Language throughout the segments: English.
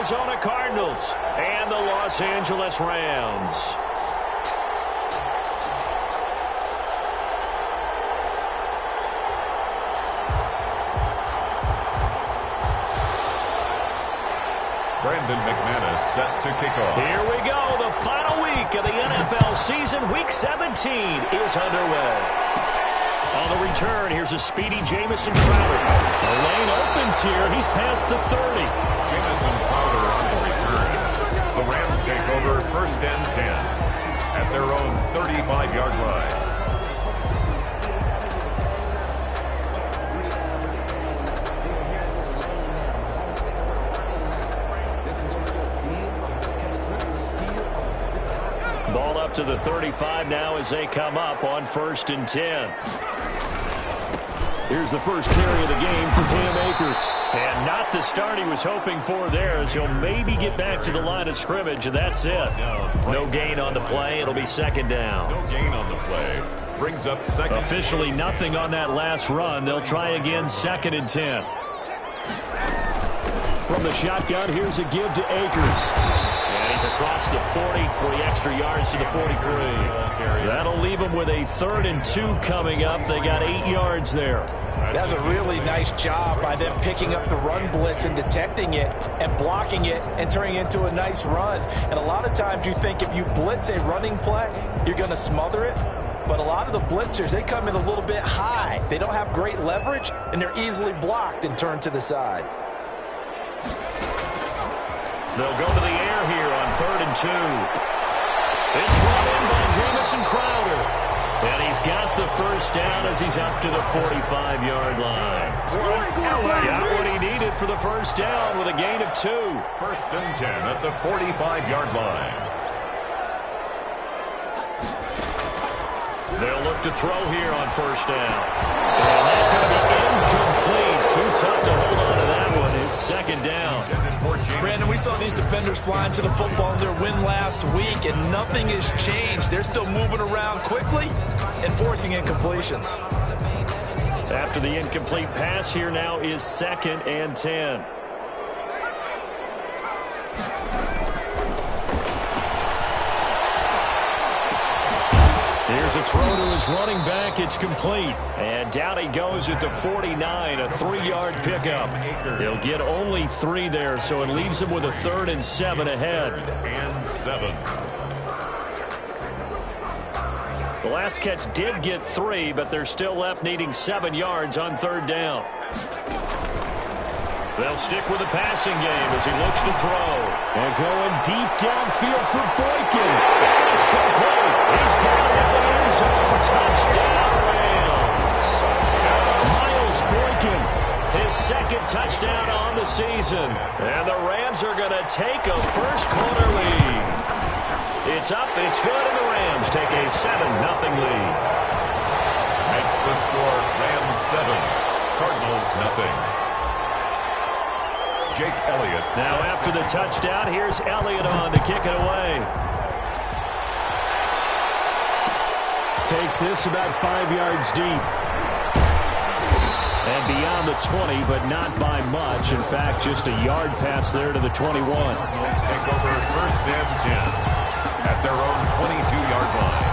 Arizona Cardinals and the Los Angeles Rams. Brandon McManus set to kick off. Here we go. The final week of the NFL season. Week 17 is underway. On the return, here's a speedy Jamison Crowder. The lane opens here. He's past the 30. Jamison Crowder on the return. The Rams take over 1st and 10 at their own 35-yard line. Ball up to the 35 now as they come up on 1st and 10. Here's the first carry of the game for Cam Akers. And not the start he was hoping for there, as he'll maybe get back to the line of scrimmage, and that's it. No gain on the play. It'll be 2nd down. No gain on the play. Brings up 2nd. Officially nothing on that last run. They'll try again 2nd and 10. From the shotgun, here's a give to Akers. And he's across the 40, 3 extra yards to the 43. That'll leave him with a 3rd and 2 coming up. They got 8 yards there. That's a really nice job by them picking up the run blitz and detecting it and blocking it and turning it into a nice run. And a lot of times you think if you blitz a running play, you're going to smother it. But a lot of the blitzers, they come in a little bit high. They don't have great leverage, and they're easily blocked and turned to the side. They'll go to the air here on 3rd and 2. It's brought in by Jamison Crowder. And he's got the 1st down as he's up to the 45-yard line. Got what he needed for the 1st down with a gain of 2. 1st and 10 at the 45-yard line. They'll look to throw here on 1st down. And that's going to be incomplete. Too tough to hold on to that one. It's 2nd down. Brandon, we saw these defenders flying to the football in their win last week, and nothing has changed. They're still moving around quickly and forcing incompletions. After the incomplete pass, here now is 2nd and 10. Here's a throw to his running back. It's complete. And down he goes at the 49, a 3-yard pickup. He'll get only 3 there, so it leaves him with a 3rd and 7 ahead. 3rd and 7. The last catch did get 3, but they're still left needing 7 yards on 3rd down. They'll stick with the passing game as he looks to throw. And going deep downfield for Boykin. And it's complete. He's got it in the end zone. Touchdown, Rams. Miles Boykin, his 2nd touchdown on the season. And the Rams are going to take a first-quarter lead. It's up, it's good, and the Rams take a 7-0 lead. Makes the score Rams 7, Cardinals 0. Jake Elliott. Now after the touchdown, here's Elliott on to kick it away. Takes this about 5 yards deep. And beyond the 20, but not by much. In fact, just a yard pass there to the 21. Let's take over 1st and 10 at their own 22-yard line.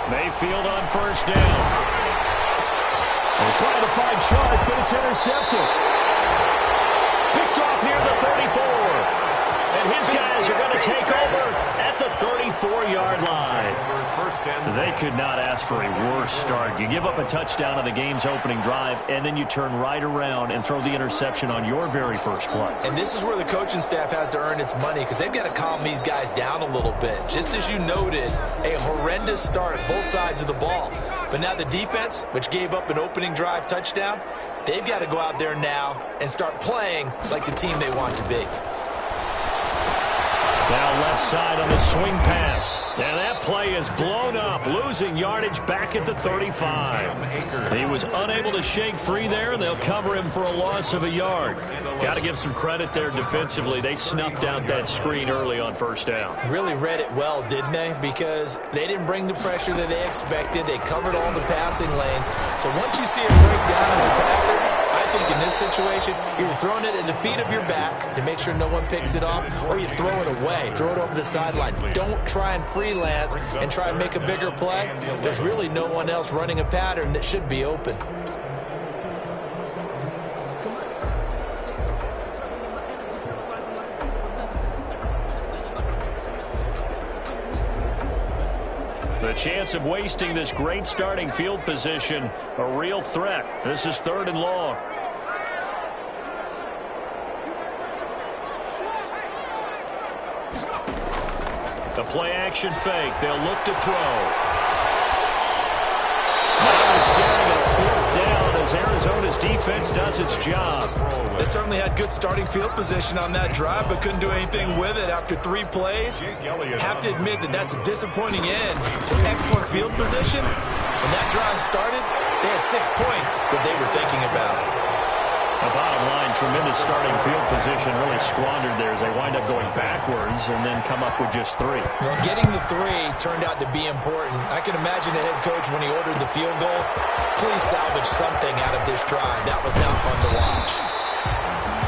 Mayfield on 1st down. They're trying to find Sharp, but it's intercepted. Picked off near the 34. And his guys are going to take over at the 34-yard line. They could not ask for a worse start. You give up a touchdown on the game's opening drive, and then you turn right around and throw the interception on your very first play. And this is where the coaching staff has to earn its money, because they've got to calm these guys down a little bit. Just as you noted, a horrendous start both sides of the ball. But now the defense, which gave up an opening drive touchdown, they've got to go out there now and start playing like the team they want to be. Now left side on the swing pass. And that play is blown up, losing yardage back at the 35. He was unable to shake free there, and they'll cover him for a loss of a yard. Got to give some credit there defensively. They snuffed out that screen early on first down. Really read it well, didn't they? Because they didn't bring the pressure that they expected. They covered all the passing lanes. So once you see it break down as the passer, I think in this situation, you're throwing it at the feet of your back to make sure no one picks it off, or you throw it away, throw it over the sideline. Don't try and freelance and try and make a bigger play. There's really no one else running a pattern that should be open. The chance of wasting this great starting field position, a real threat. This is 3rd and long. The play action fake. They'll look to throw. Now they're staring at a 4th down as Arizona's defense does its job. They certainly had good starting field position on that drive, but couldn't do anything with it after 3 plays. Have to admit that that's a disappointing end to excellent field position. When that drive started, they had 6 points that they were thinking about. The bottom line, tremendous starting field position, really squandered there as they wind up going backwards and then come up with just 3. Well, getting the 3 turned out to be important. I can imagine the head coach when he ordered the field goal. Please salvage something out of this drive. That was not fun to watch.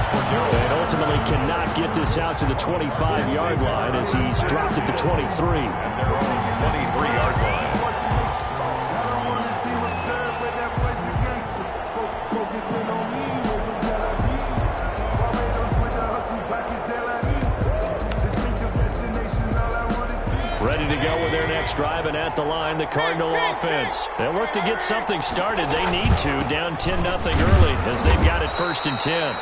And ultimately cannot get this out to the 25-yard line as he's dropped it to 23. And their own 23-yard line. Ready to go with their next drive, and at the line, the Cardinal offense. They'll look to get something started. They need to, down 10-0 early as they've got it 1st and 10.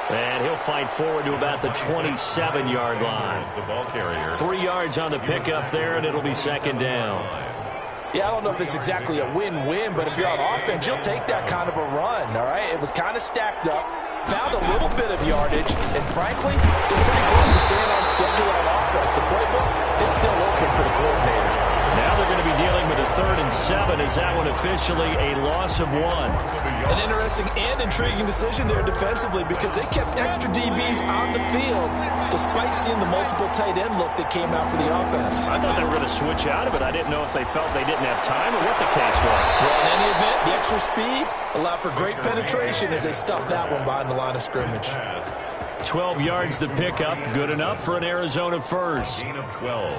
And he'll fight forward to about the 27-yard line. The ball carrier. 3 yards on the pickup there, and it'll be 2nd down. Yeah, I don't know if it's exactly a win-win, but if you're on offense, you'll take that kind of a run, all right? It was kind of stacked up, found a little bit of yardage, and frankly, they're pretty close to staying on schedule on offense. The playbook is still open for the coordinator. Now they're going to be dealing with a 3rd and 7. Is that one officially a loss of 1? An interesting and intriguing decision there defensively because they kept extra DBs on the field despite seeing the multiple tight end look that came out for the offense. I thought they were going to switch out of it. I didn't know if they felt they didn't have time or what the case was. Well, in any event, the extra speed allowed for great penetration as they stuffed that one behind the line of scrimmage. 12 yards the pickup, good enough for an Arizona first. Gain of 12.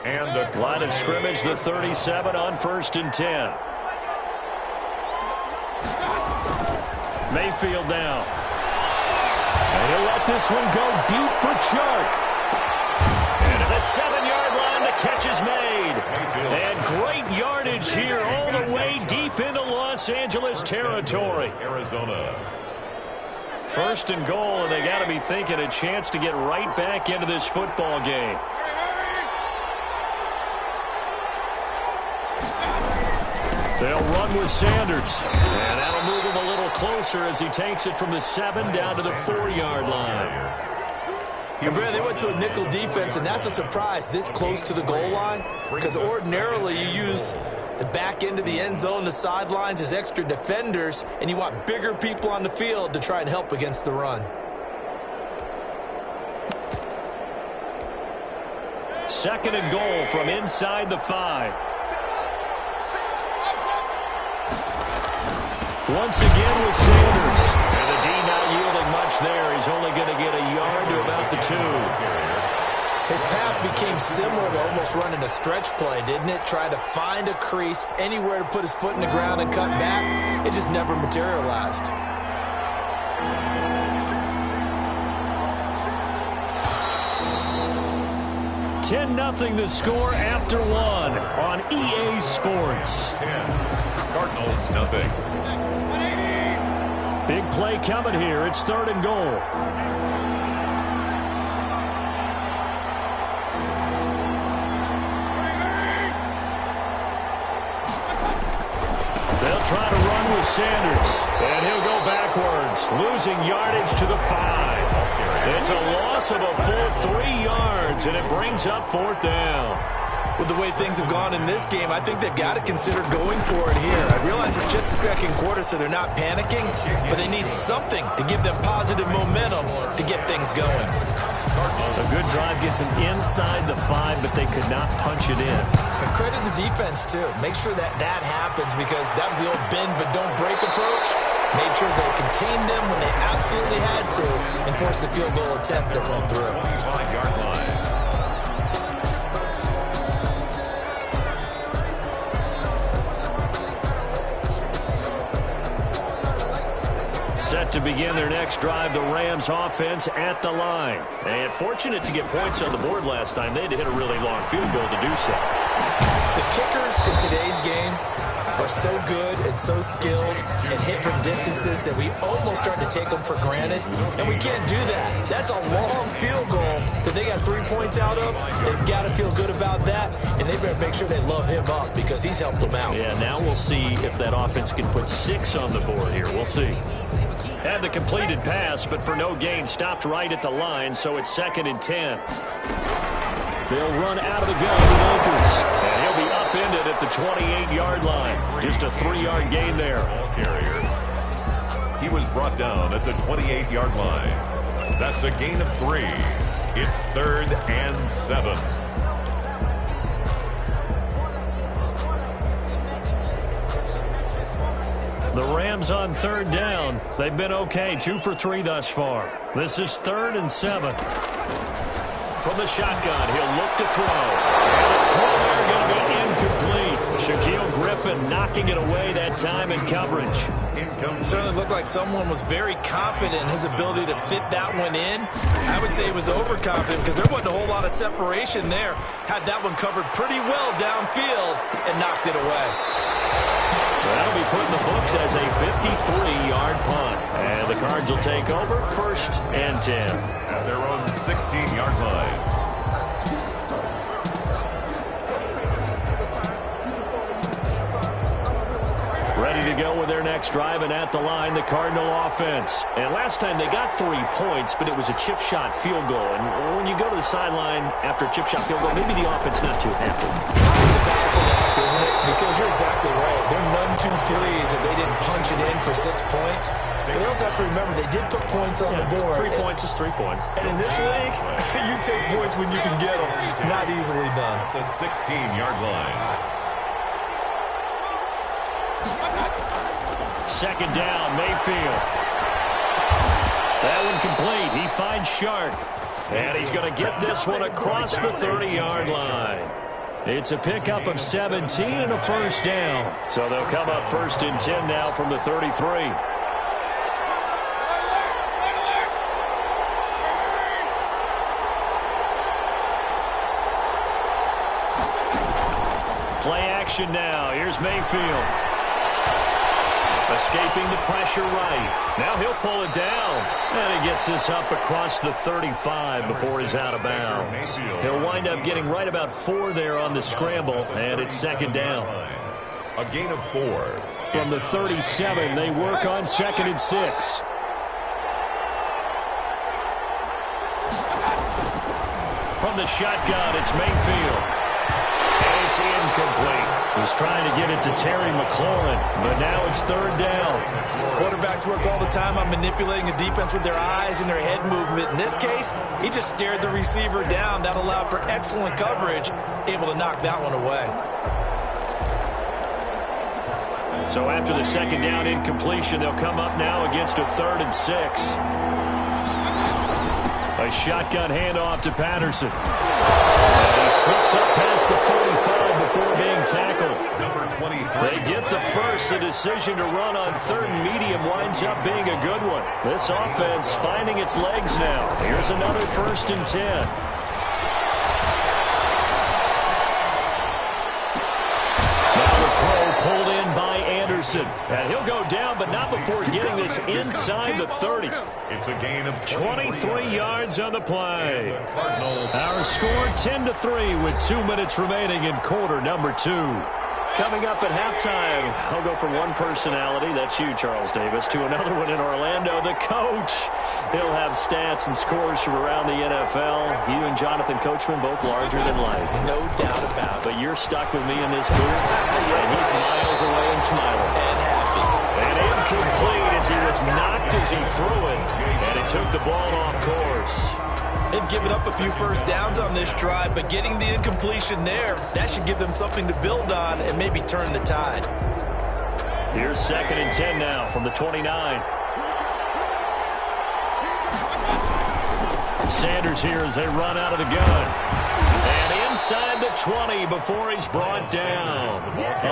And the Line of scrimmage, the 37 on 1st and 10. Mayfield now. And he'll let this one go deep for Chark. And at the 7-yard line, the catch is made. And great yardage here all the way deep into Los Angeles territory. Arizona. 1st and goal, and they got to be thinking a chance to get right back into this football game. They'll run with Sanders, and that'll move him a little closer as he takes it from the 7 down to the 4-yard line. And Brad, they went to a nickel defense, and that's a surprise this close to the goal line because ordinarily you use the back end of the end zone, the sidelines as extra defenders, and you want bigger people on the field to try and help against the run. 2nd and goal from inside the 5. Once again with Sanders. And the D not yielding much there. He's only going to get a yard to about the 2. His path became similar to almost running a stretch play, didn't it? Trying to find a crease, anywhere to put his foot in the ground and cut back. It just never materialized. $10-0 the score after 1 on EA Sports. 10. Cardinals nothing. Big play coming here. It's 3rd and goal. They'll try to run with Sanders. And he'll go backwards, losing yardage to the 5. It's a loss of a full 3 yards, and it brings up 4th down. With the way things have gone in this game, I think they've got to consider going for it here. I realize it's just the second quarter, so they're not panicking, but they need something to give them positive momentum to get things going. A good drive gets them inside the 5, but they could not punch it in. And credit the defense, too. Make sure that happens, because that was the old bend but don't break approach. Made sure they contained them when they absolutely had to and forced the field goal attempt that went through. 25-yard line. Set to begin their next drive, the Rams offense at the line. And fortunate to get points on the board last time. They had to hit a really long field goal to do so. The kickers in today's game are so good and so skilled and hit from distances that we almost start to take them for granted, and we can't do that. That's a long field goal that they got 3 points out of. They've got to feel good about that, and they better make sure they love him up because he's helped them out. Yeah, now we'll see if that offense can put 6 on the board here. We'll see. Had the completed pass, but for no gain, stopped right at the line, so it's 2nd and 10. They'll run out of the gun with Akers, and he'll be upended at the 28-yard line. Just a 3-yard gain there. Carrier. He was brought down at the 28-yard line. That's a gain of 3. It's 3rd and 7. The Rams on 3rd down. They've been okay, 2 for 3 thus far. This is 3rd and 7. From the shotgun, he'll look to throw. And the throw there going to be incomplete. Shaquille Griffin knocking it away that time in coverage. It certainly looked like someone was very confident in his ability to fit that one in. I would say he was overconfident because there wasn't a whole lot of separation there. Had that one covered pretty well downfield and knocked it away. That'll be put in the books as a 53-yard punt. And the Cards will take over 1st and 10. At their own 16-yard line. Ready to go with their next drive, and at the line, the Cardinal offense. And last time they got 3 points, but it was a chip shot field goal. And when you go to the sideline after a chip shot field goal, maybe the offense not too happy. It's a balancing act, isn't it? Because you're exactly right. They're none too pleased that they didn't punch it in for 6 points. But they also have to remember they did put points on the board. 3 points is 3 points. And in this league, you take points when you can get them. Not easily done. The 16-yard line. 2nd down, Mayfield. That one complete. He finds Shark. And he's going to get this one across the 30-yard line. It's a pickup of 17 and a 1st down. So they'll come up 1st and 10 now from the 33. Play action now. Here's Mayfield. Escaping the pressure right. Now he'll pull it down. And he gets this up across the 35 before he's out of bounds. He'll wind up getting right about 4 there on the scramble, and it's 2nd down. A gain of 4. From the 37, they work on 2nd and 6. From the shotgun, it's Mayfield. It's incomplete. He's trying to get it to Terry McLaurin, but now it's 3rd down. Quarterbacks work all the time on manipulating a defense with their eyes and their head movement. In this case, he just stared the receiver down. That allowed for excellent coverage, able to knock that one away. So after the 2nd down incompletion, they'll come up now against a 3rd and 6. A shotgun handoff to Patterson. And he slips up past the 45 before being tackled. Number 23. They get the first. The decision to run on 3rd and medium winds up being a good one. This offense finding its legs now. Here's another 1st and 10. Now the throw pulled in by Anderson. And he'll go down, but not before getting this inside the 30. It's a gain of 23 yards on the play. Our score 10-3 with 2 minutes remaining in quarter number 2. Coming up at halftime, I'll go from one personality, that's you, Charles Davis, to another one in Orlando, the coach. He'll have stats and scores from around the NFL. You and Jonathan Coachman, both larger than life. No doubt about it. But you're stuck with me in this booth, and he's miles away and smiling. And happy. And incomplete as he was knocked as he threw it, and it took the ball off course. They've given up a few first downs on this drive, but getting the incompletion there, that should give them something to build on and maybe turn the tide. Here's 2nd and 10 now from the 29. Sanders here as they run out of the gun. And inside the 20 before he's brought down.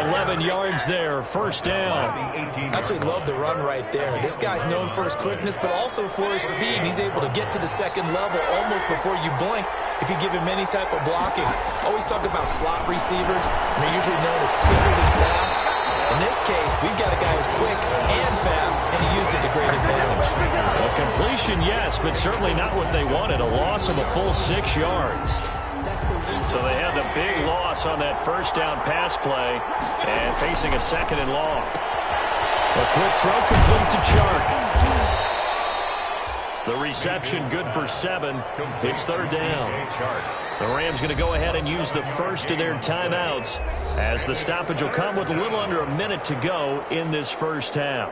11 yards there, first down. I actually love the run right there. This guy's known for his quickness, but also for his speed. He's able to get to the second level almost before you blink if you give him any type of blocking. Always talk about slot receivers, and they're usually known as quicker than fast. In this case, we've got a guy who's quick and fast, and he used it to great advantage. A completion, yes, but certainly not what they wanted. A loss of a full 6 yards. So they had the big loss on that first down pass play and facing a 2nd and long. A quick throw complete to Chark. The reception good for 7. It's 3rd down. The Rams going to go ahead and use the first of their timeouts as the stoppage will come with a little under a minute to go in this first half.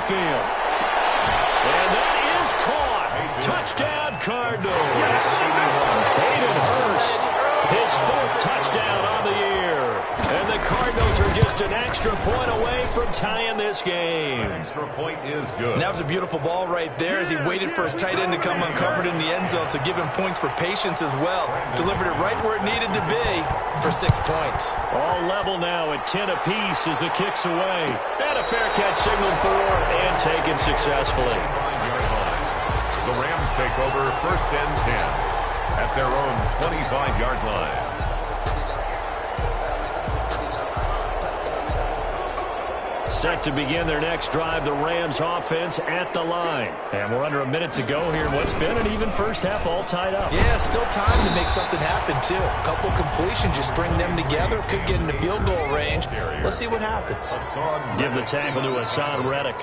And that is caught. Touchdown, Cardinals. Hayden Hurst, his 4th touchdown on the year. And the Cardinals are just an extra point away from tying this game. Extra point is good. And that was a beautiful ball right there as he waited for his tight end to come uncovered in the end zone, so give him points for patience as well. Delivered it right where it needed to be for 6 points. All level now at 10 apiece as the kick's away. And a fair catch signaled for and taken successfully. The Rams take over 1st and 10 at their own 25-yard line. Set to begin their next drive, the Rams offense at the line. And we're under a minute to go here in what's been an even first half, all tied up. Yeah, still time to make something happen, too. A couple completions, just string them together. Could get into field goal range. Let's see what happens. Give the tackle to Hassan Reddick.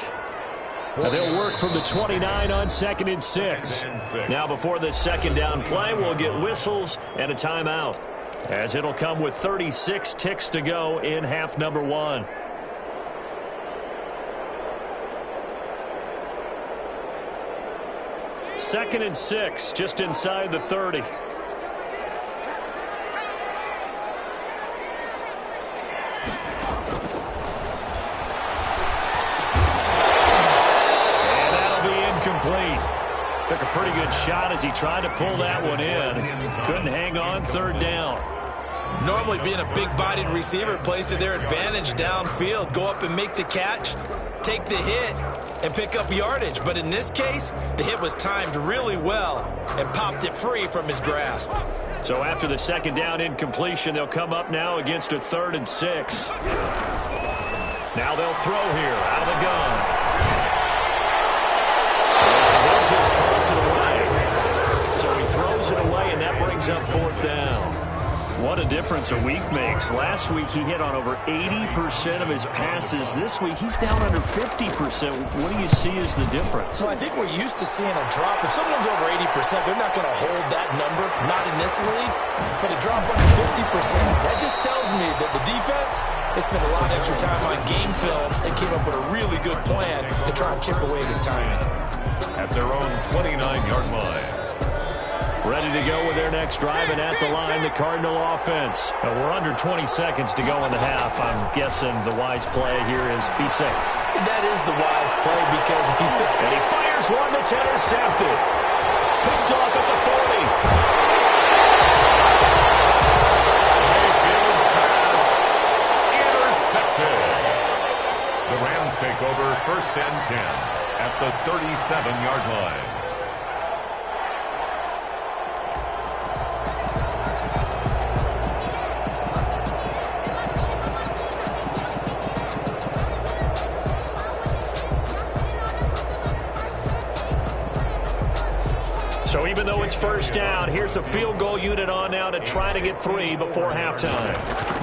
Now they'll work from the 29 on 2nd and 6. Now before this 2nd down play, we'll get whistles and a timeout, as it'll come with 36 ticks to go in half number 1. Second and 6, just inside the 30. And that'll be incomplete. Took a pretty good shot as he tried to pull that one in. Couldn't hang on, 3rd down. Normally being a big-bodied receiver plays to their advantage downfield. Go up and make the catch, take the hit, and pick up yardage. But in this case, the hit was timed really well and popped it free from his grasp. So after the 2nd down incompletion, they'll come up now against a 3rd and 6. Now they'll throw here out of the gun. They'll just toss it away. So he throws it away, and that brings up 4th down. What a difference a week makes. Last week he hit on over 80% of his passes. This week he's down under 50%. What do you see as the difference? Well, I think we're used to seeing a drop. If someone's over 80%, they're not going to hold that number, not in this league. But a drop under 50%, that just tells me that the defense has spent a lot of extra time on game films and came up with a really good plan to try and chip away at his timing. At their own 29-yard line. Ready to go with their next drive, and at the line, the Cardinal offense. We're under 20 seconds to go in the half. I'm guessing the wise play here is be safe. That is the wise play, because if you think... And he fires one that's intercepted. Picked off at the 40. Intercepted. The Rams take over 1st and 10 at the 37. 7-yard line. So even though it's first down, here's the field goal unit on now to try to get 3 before halftime.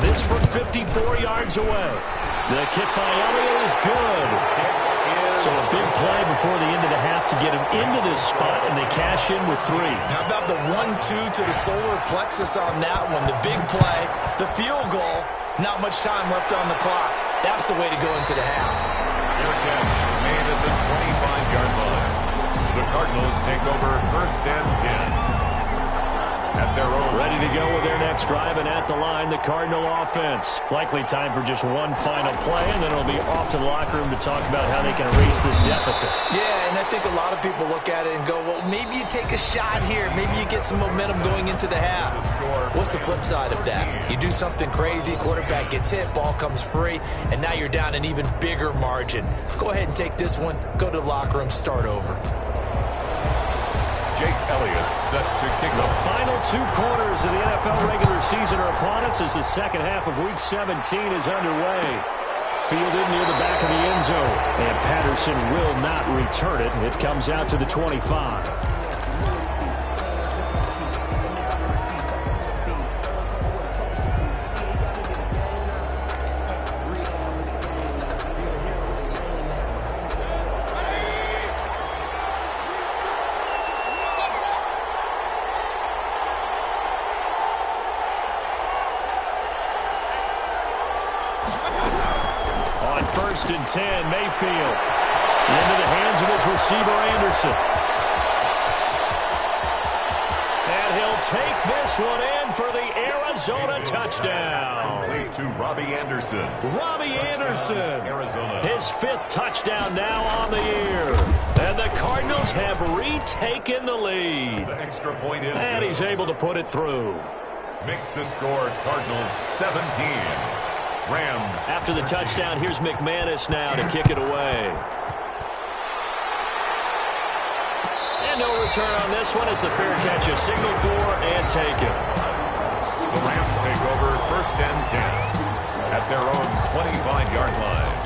This from 54 yards away. The kick by Elliott is good. So a big play before the end of the half to get him into this spot, and they cash in with 3. How about the 1-2 to the solar plexus on that one? The big play, the field goal, not much time left on the clock. That's the way to go into the half. Fair catch made at the 25-yard line. The Cardinals take over first and 10. At their own. Ready to go with their next drive, and at the line, the Cardinal offense. Likely time for just one final play, and then it'll be off to the locker room to talk about how they can erase this deficit. Yeah, and I think a lot of people look at it and go, well, maybe you take a shot here. Maybe you get some momentum going into the half. What's the flip side of that? You do something crazy, quarterback gets hit, ball comes free, and now you're down an even bigger margin. Go ahead and take this one, go to the locker room, start over. Jake Elliott set to kick The off. final 2 quarters of the NFL regular season are upon us as the second half of Week 17 is underway. Fielded near the back of the end zone, and Patterson will not return it. It comes out to the 25. First and 10, Mayfield. Into the hands of his receiver, Anderson. And he'll take this one in for the Arizona touchdown. Complete to Robbie Anderson. Robbie Anderson. Arizona. His 5th touchdown now on the year. And the Cardinals have retaken the lead. The extra point is And he's able to put it through. Makes the score Cardinals 17. Rams. After the touchdown, here's McManus now to kick it away. And no return on this one as the fair catch is signaled for and taken. The Rams take over first and 10 at their own 25-yard line.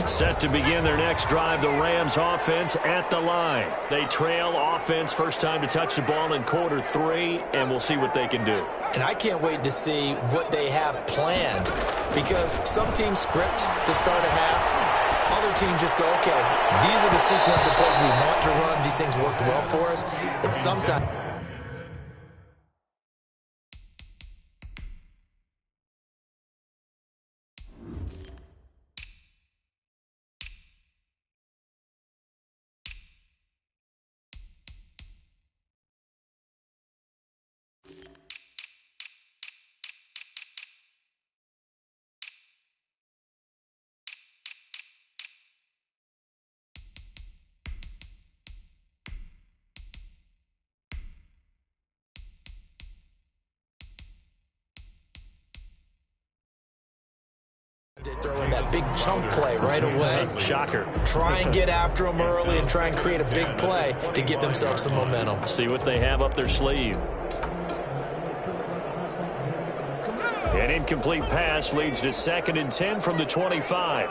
Set to begin their next drive, the Rams offense at the line. They trail offense, first time to touch the ball in quarter 3, and we'll see what they can do. And I can't wait to see what they have planned, because some teams script to start a half. Other teams just go, okay, these are the sequence of plays we want to run. These things worked well for us. And sometimes they throw in that big chunk play right away. Shocker. Try and get after them early and try and create a big play to give themselves some momentum. See what they have up their sleeve. An incomplete pass leads to 2nd and 10 from the 25.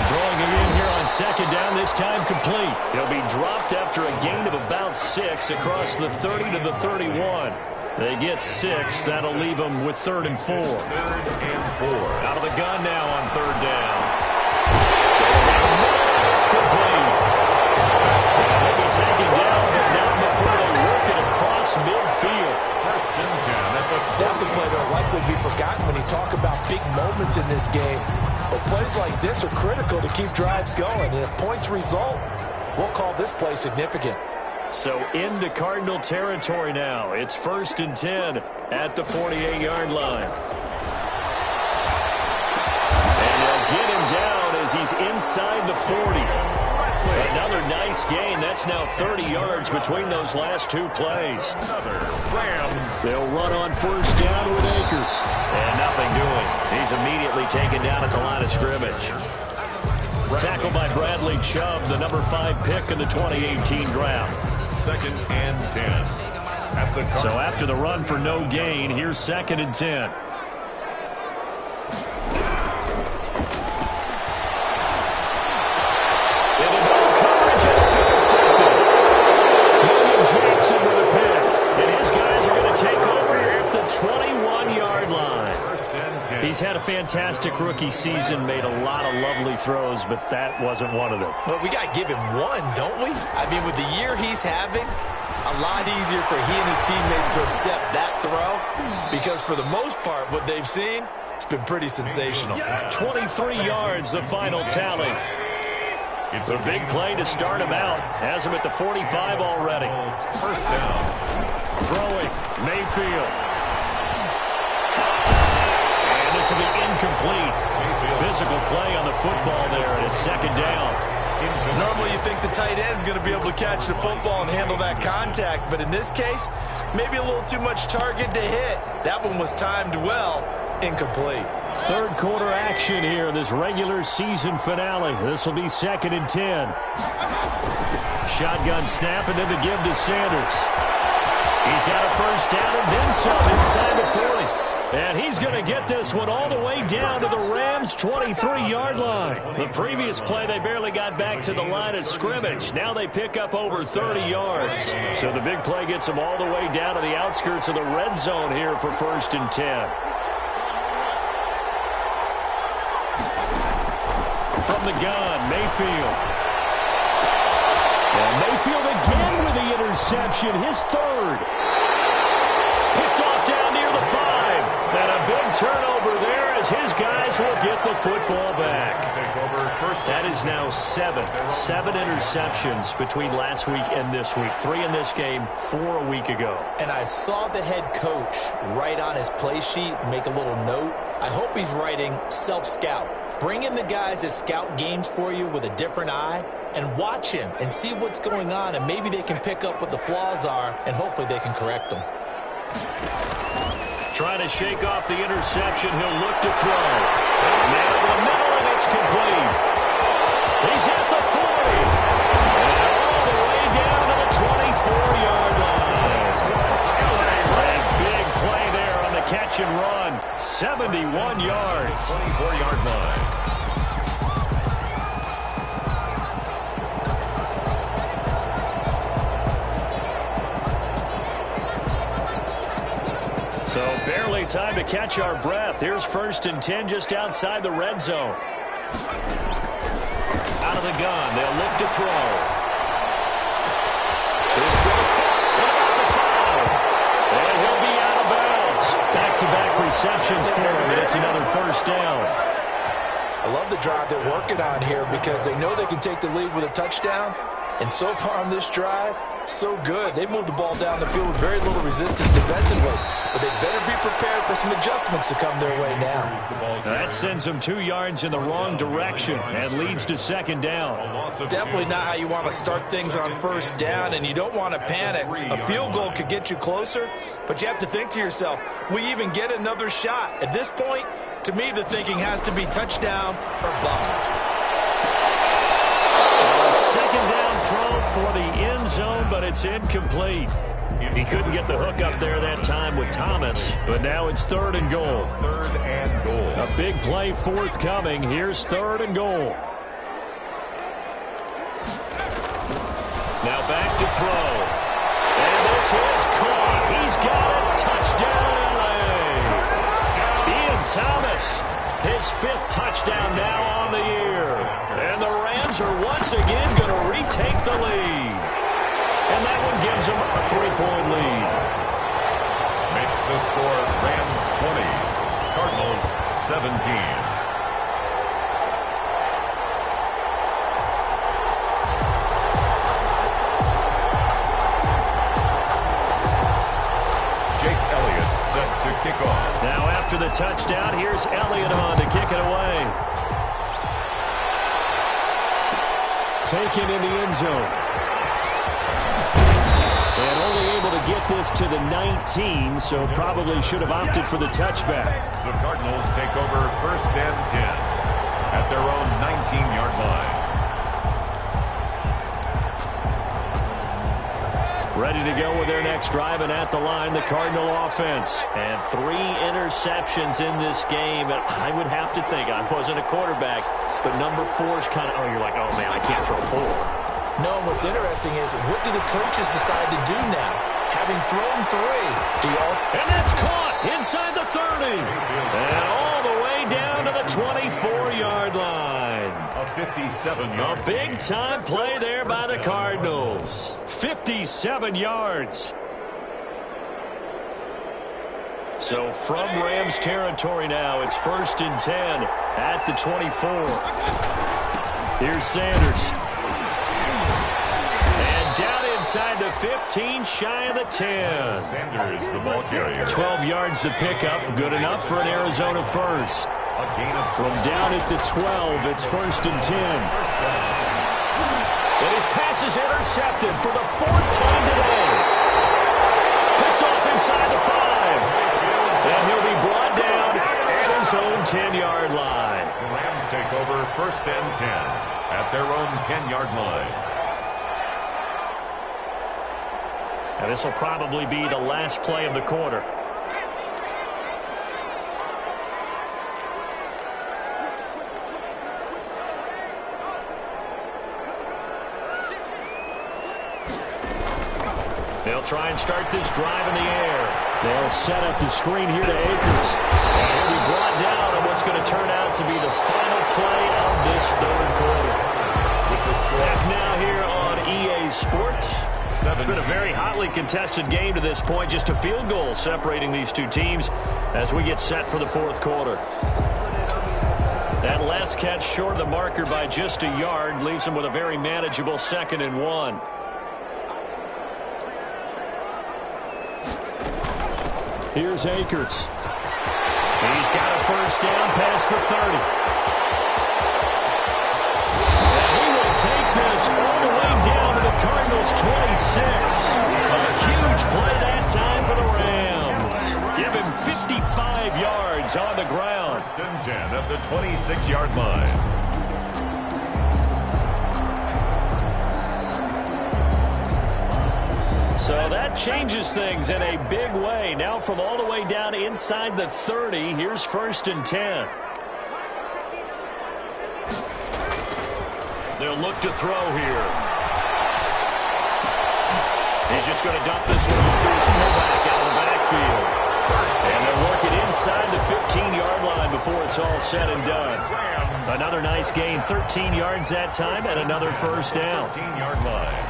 Throwing it in here on 2nd down, this time complete. He'll be dropped after a gain of about 6 across the 30 to the 31. They get 6. That'll leave them with 3rd and 4. 3rd and 4. Out of the gun now on 3rd down. It's complete. They'll be taken down, but not before they work it across midfield. 1st and 10 at the 40. That's a play that'll likely be forgotten when you talk about big moments in this game. But plays like this are critical to keep drives going. And if points result, we'll call this play significant. So into Cardinal territory now. It's 1st and 10 at the 48-yard line. And they'll get him down as he's inside the 40. Another nice gain. That's now 30 yards between those last two plays. Another Rams. They'll run on first down with Akers. And nothing doing. He's immediately taken down at the line of scrimmage. Tackled by Bradley Chubb, the number 5 pick in the 2018 draft. 2nd and 10. So after the run for no gain, here's 2nd and 10. Jackson with a pick, and his guys are going to take over at the 21-yard line. He's had a fantastic rookie season, made a lot of lovely throws, but that wasn't one of them. Well, we got to give him one, don't we? I mean, with the year he's having, a lot easier for he and his teammates to accept that throw, because for the most part, what they've seen, it's been pretty sensational. 23 yards, the final tally. It's a big play to start him out. Has him at the 45 already. First down. Throwing, Mayfield. And this will be incomplete. Physical play on the football there, and it's 2nd down. Normally you think the tight end's going to be able to catch the football and handle that contact, but in this case, maybe a little too much target to hit. That one was timed well. Incomplete. Third quarter action here in this regular season finale. This will be 2nd and 10. Shotgun snap and then the give to Sanders. He's got a first down and then some inside the 40. And he's going to get this one all the way down to the Rams' 23-yard line. The previous play, they barely got back to the line of scrimmage. Now they pick up over 30 yards. So the big play gets them all the way down to the outskirts of the red zone here for 1st and 10. From the gun, Mayfield. And Mayfield again with the interception, his 3rd. Picked off down near the 5. And a big turnover there as his guys will get the football back. That is now 7 interceptions between last week and this week. 3 in this game, 4 a week ago. And I saw the head coach write on his play sheet, make a little note. I hope he's writing self-scout. Bring in the guys that scout games for you with a different eye and watch him and see what's going on, and maybe they can pick up what the flaws are, and hopefully they can correct them. Trying to shake off the interception. He'll look to throw. Man over the middle, and it's complete. He's at the 40. And all the way down to the 24-yard line. A big play there on the catch and run. 71 yards. 24-yard line. So barely time to catch our breath. Here's 1st and 10 just outside the red zone. Out of the gun. They'll look to throw. Here's throw. What about the foul? And he'll be out of bounds. Back-to-back receptions for him, and it's another 1st down. I love the drive they're working on here because they know they can take the lead with a touchdown. And so far on this drive, so good. They moved the ball down the field with very little resistance defensively. But they better be prepared for some adjustments to come their way now. That sends them 2 yards in the wrong direction and leads to 2nd down. Definitely not how you want to start things on 1st down, and you don't want to panic. A field goal could get you closer, but you have to think to yourself, we even get another shot. At this point, to me, the thinking has to be touchdown or bust. Second down throw for the end zone, but it's incomplete. He couldn't get the hook up there that time with Thomas, but now it's 3rd and goal. 3rd and goal. A big play forthcoming. Here's 3rd and goal. Now back to throw. And this is caught. He's got it. Touchdown, L.A. Ian Thomas, his 5th touchdown now on the year. And the Rams are once again going to retake the lead. And that one gives them a 3-point lead. Makes the score Rams 20, Cardinals 17. To kick off. Now after the touchdown, here's Elliott on to kick it away. taken in the end zone. And only able to get this to the 19, so probably should have opted for the touchback. The Cardinals take over 1st and 10 at their own 19-yard line. Ready to go with their next drive, and at the line, the Cardinal offense. And 3 interceptions in this game. And I would have to think, I wasn't a quarterback, but number 4 is kind of, you're like, oh, man, I can't throw 4. No, what's interesting is, what do the coaches decide to do now? Having thrown 3, do you all... And that's caught inside the 30. And all the way down to the 24-yard line. A 57-yard. A big-time play there by the Cardinals. 57 yards. So from Rams territory now, it's 1st and 10 at the 24. Here's Sanders. Down inside the 15, shy of the 10. Sanders, the ball carrier. 12 yards to pick up, good enough for an Arizona first. A gain of From down at the 12, it's 1st and 10. And his pass is intercepted for the 4th time today. Picked off inside the 5. And he'll be brought down at his own 10-yard line. The Rams take over 1st and 10 at their own 10-yard line. And this will probably be the last play of the quarter. They'll try and start this drive in the air. They'll set up the screen here to Akers. And he'll be brought down on what's going to turn out to be the final play of this 3rd quarter. Back now here on EA Sports. It's been a very hotly contested game to this point. Just a field goal separating these two teams as we get set for the 4th quarter. That last catch short of the marker by just a yard leaves them with a very manageable 2nd and 1. Here's Akers. He's got a 1st down past the 30. Take this all the way down to the Cardinals' 26. A huge play that time for the Rams. Give him 55 yards on the ground. 1st and 10 at the 26-yard line. So that changes things in a big way. Now from all the way down inside the 30, here's 1st and 10. They'll look to throw here. He's just going to dump this one off to his fullback out of the backfield. And they're working inside the 15-yard line before it's all said and done. Another nice gain, 13 yards that time, and another 1st down. 13-yard line.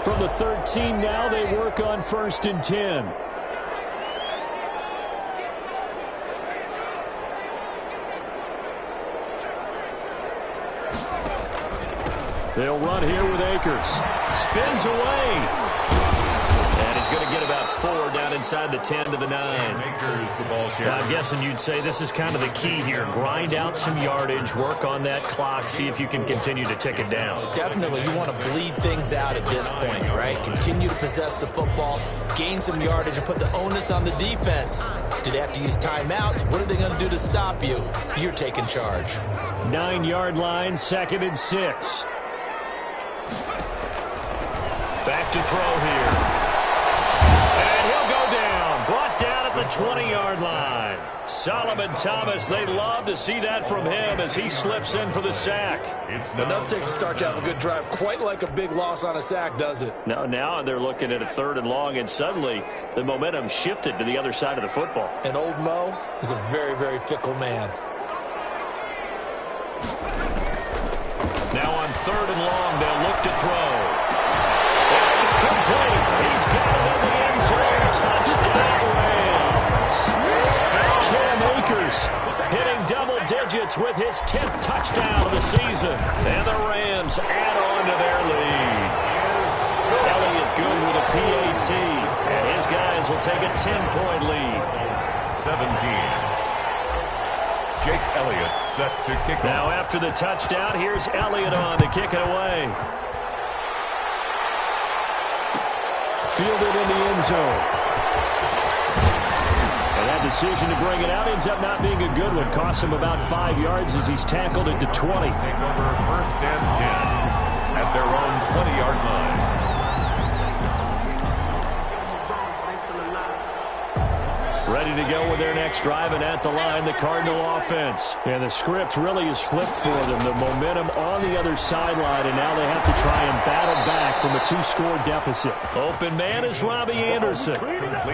From the 13 now, they work on 1st and 10. They'll run here with Akers. Spins away. And he's going to get about 4 down inside the 10 to the 9. Akers, the ball carrier. I'm guessing you'd say this is kind of the key here. Grind out some yardage, work on that clock, see if you can continue to tick it down. Definitely, you want to bleed things out at this point, right? Continue to possess the football, gain some yardage, and put the onus on the defense. Do they have to use timeouts? What are they going to do to stop you? You're taking charge. 9-yard line, 2nd and 6. Back to throw here. And he'll go down. Brought down at the 20-yard line. Solomon Thomas, they love to see that from him as he slips in for the sack. Enough takes a start to have a good drive. Quite like a big loss on a sack, does it? Now they're looking at a 3rd and long, and suddenly the momentum shifted to the other side of the football. And old Mo is a very, very fickle man. Now on 3rd and long, they'll look to throw. And it's complete. He's got it in the end zone. Touchdown, Rams. Cam Akers hitting double digits with his 10th touchdown of the season. And the Rams add on to their lead. Elliott good with a PAT. And his guys will take a 10-point lead. 17. Jake Elliott set to kick off. Now after the touchdown, here's Elliott on to kick it away. Fielded in the end zone. And that decision to bring it out ends up not being a good one. Cost him about 5 yards as he's tackled it to 20. Take over first and 10 at their own 20-yard line. Ready to go with their next drive, and at the line, the Cardinal offense. And the script really is flipped for them. The momentum on the other sideline, and now they have to try and battle back from a 2-score deficit. Open man is Robbie Anderson.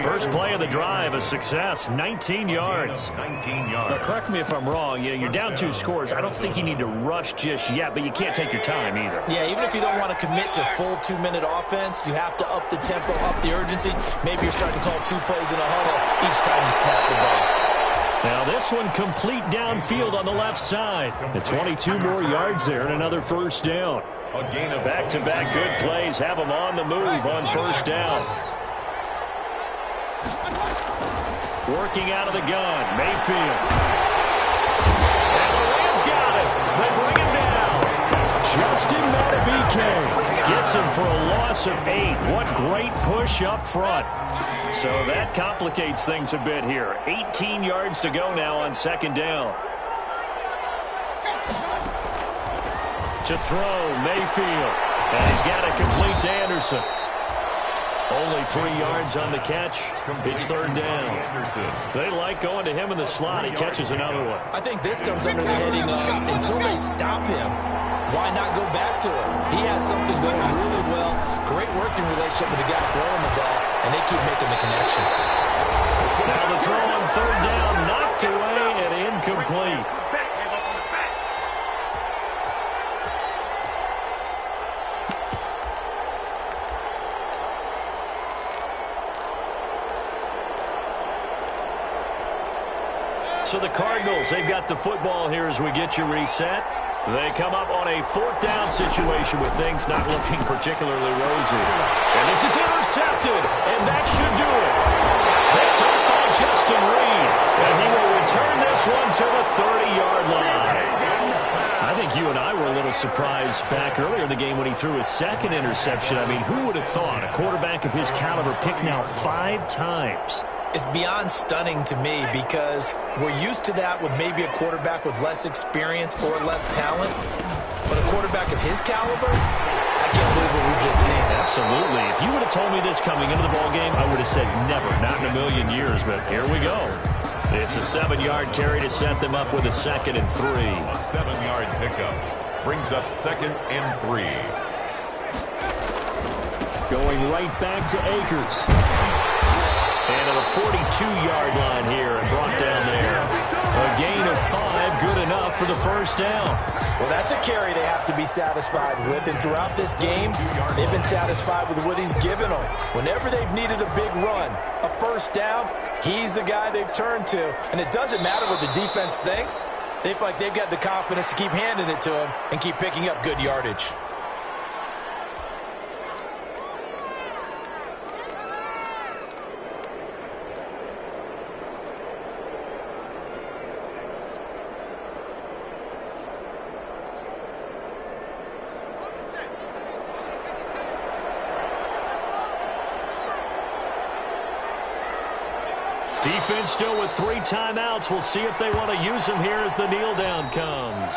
First play of the drive, a success, 19 yards. 19 yards. Now, correct me if I'm wrong. You're down 2 scores. I don't think you need to rush just yet, but you can't take your time either. Yeah, even if you don't want to commit to full 2-minute offense, you have to up the tempo, up the urgency. Maybe you're starting to call 2 plays in a huddle each time you snap the ball. Now this one complete downfield on the left side. And 22 more yards there and another first down. A gain of back-to-back good plays have them on the move on first down. Working out of the gun, Mayfield. And the Rams got it. They bring him down. Justin Madubuike gets him for a loss of 8. What great push up front. So that complicates things a bit here. 18 yards to go now on second down. To throw, Mayfield. And he's got it complete to Anderson. Only 3 yards on the catch. It's third down. They like going to him in the slot. He catches another one. I think this comes under the heading of until they stop him, why not go back to him? He has something going really well. Great working relationship with the guy throwing the ball, and they keep making the connection. Now the throw on third down, knocked away and incomplete. So the Cardinals, they've got the football here as we get you reset. They come up on a fourth down situation with things not looking particularly rosy. And this is intercepted, and that should do it. Picked up by Justin Reed, and he will return this one to the 30-yard line. I think you and I were a little surprised back earlier in the game when he threw his second interception. I mean, who would have thought a quarterback of his caliber picked now 5 times? It's beyond stunning to me because we're used to that with maybe a quarterback with less experience or less talent. But a quarterback of his caliber, I can't believe what we've just seen. Absolutely. If you would have told me this coming into the ballgame, I would have said never, not in a million years. But here we go. It's a 7-yard carry to set them up with a 2nd and 3. A 7-yard pickup brings up 2nd and 3. Going right back to Akers. And to the 42-yard line here and brought down there. A gain of 5, good enough for the first down. Well, that's a carry they have to be satisfied with. And throughout this game, they've been satisfied with what he's given them. Whenever they've needed a big run, a first down, he's the guy they've turned to. And it doesn't matter what the defense thinks. They feel like they've got the confidence to keep handing it to him and keep picking up good yardage. Defense still with 3 timeouts. We'll see if they want to use them here as the kneel down comes.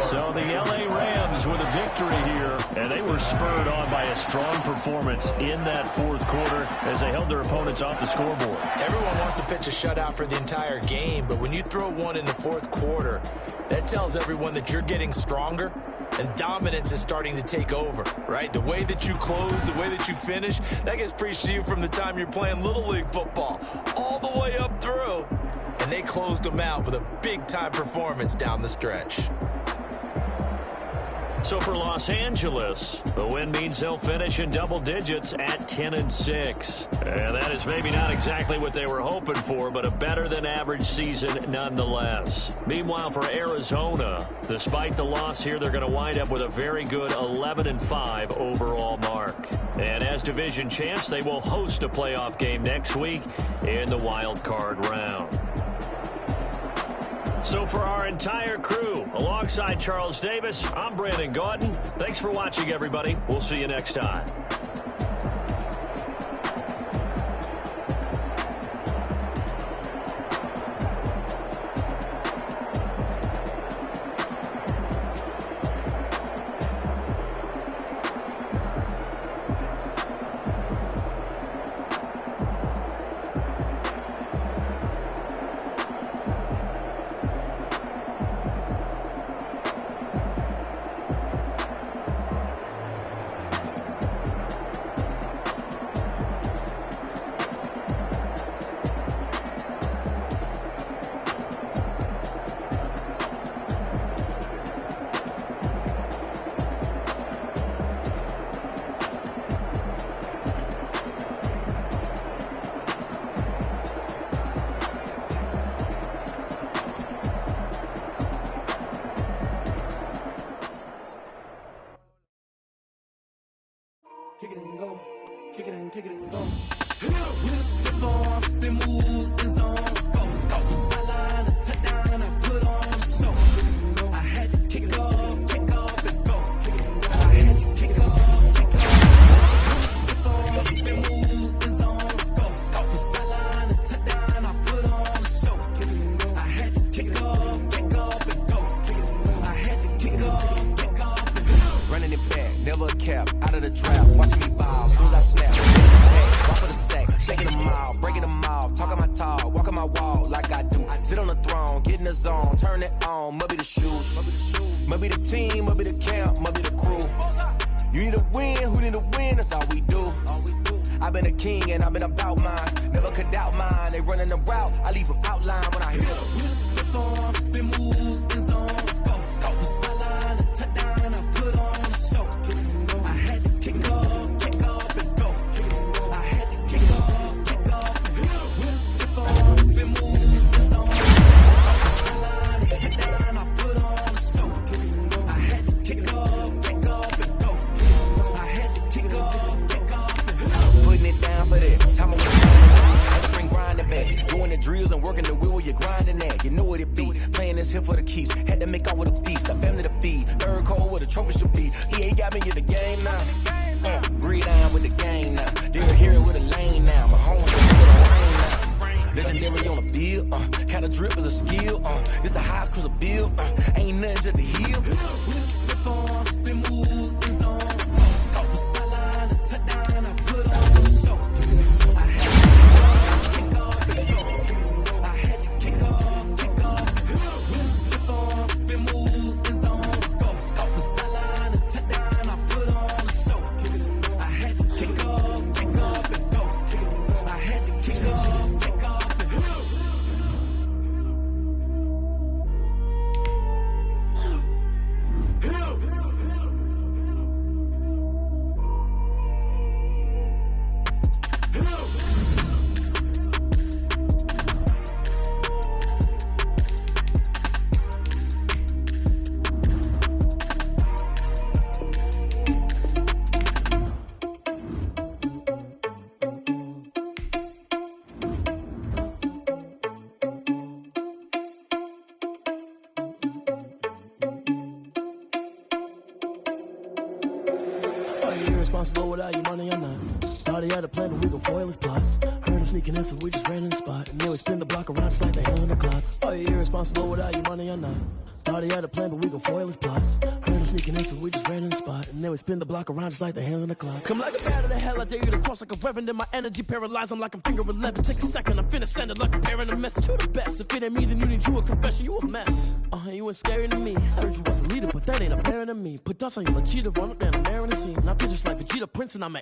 So the LA Rams with a victory here, and they were spurred on by a strong performance in that fourth quarter as they held their opponents off the scoreboard. Everyone wants to pitch a shutout for the entire game, but when you throw one in the fourth quarter, that tells everyone that you're getting stronger and dominance is starting to take over, right? The way that you close, the way that you finish, that gets preached to you from the time you're playing Little League football all the way up through. And they closed them out with a big-time performance down the stretch. So for Los Angeles, the win means they'll finish in double digits at 10-6. And that is maybe not exactly what they were hoping for, but a better than average season nonetheless. Meanwhile, for Arizona, despite the loss here, they're going to wind up with a very good 11-5 overall mark. And as division champs, they will host a playoff game next week in the wild card round. So for our entire crew, alongside Charles Davis, I'm Brandon Gaudin. Thanks for watching, everybody. We'll see you next time. Kick it and go, kick it and kick it and go. With a stiff arm, spin move, and zone, go. Sideline, a touchdown, I put on the show. I had to kick off, and go. I had to kick off. With a stiff arm, spin move, and zone, go. Sideline, a touchdown, I put on the show. I had to kick off, and go. I had to kick off, and go. Running it back, never a cap, out of the draft. Watch me ball, soon as I snap. Walk for the sack, shaking them all, breaking them off. Talking my talk, walking my wall like I do. Sit on the throne, get in the zone, turn it on. Must be the shoes, must be the team, must be the camp, must be the crew. You need a win, who need a win? That's all we do. I've been a king and I've been about mine. Never could doubt mine. They running the route, I leave them outline when I hit them. You stiff on, spin move, and zone, go. Sideline, a touchdown, I put on the show. I had to kick off, and go. I had to kick off, and go. With a stiff on, spin move, and zone. Sideline, a touchdown, I put on the show. I had to kick off, and go. I had to kick off, and go. Putting it down for that. Time I was had to bring grinding back. Doing the drills and working the wheel, you're grinding that. You know what it be. Playing this here for the keeps. Had to make off with a feast. A family to feed. Third cold where the trophy should be. He ain't got me in the game now. Breathe down with the game now. They're here with a lane now. My home with a rain now. Legendary on the field. Kind of drip is a skill. It's the highest cruiser bill. Ain't nothing just the heel. Stiff on, spin move, and zone. Sideline, a touchdown, I put on the show. I had to kick off, and go. I had to kick off. Stiff on, spin move, and zone. Sideline, a touchdown, I put on the show. I had to kick off, and go. I had to kick off, and go. Are you irresponsible without your money or not? Thought he had a plan, but we gon' foil his plot. Heard him sneaking in, so we just ran in the spot. And then we spin the block around just like the hell in the clock. Are you irresponsible without your money or not? Thought he had a plan, but we gon' foil his plot. Heard him sneaking in, so we just ran in the spot. And then we spin the block around just like the hands on the clock. Come like a bat of the hell, I dare you to cross like a reverend. In my energy paralyzed, I'm like I'm finger 11. Take a second, I'm finna send it like a parent a message. You the best, if it ain't me, then you need you a confession. You a mess, you ain't scary to me. Heard you was a leader, but that ain't apparent to me. Put dust on you like cheetah, run up down the narrow in the scene. Not just like Vegeta Prince, and I'm a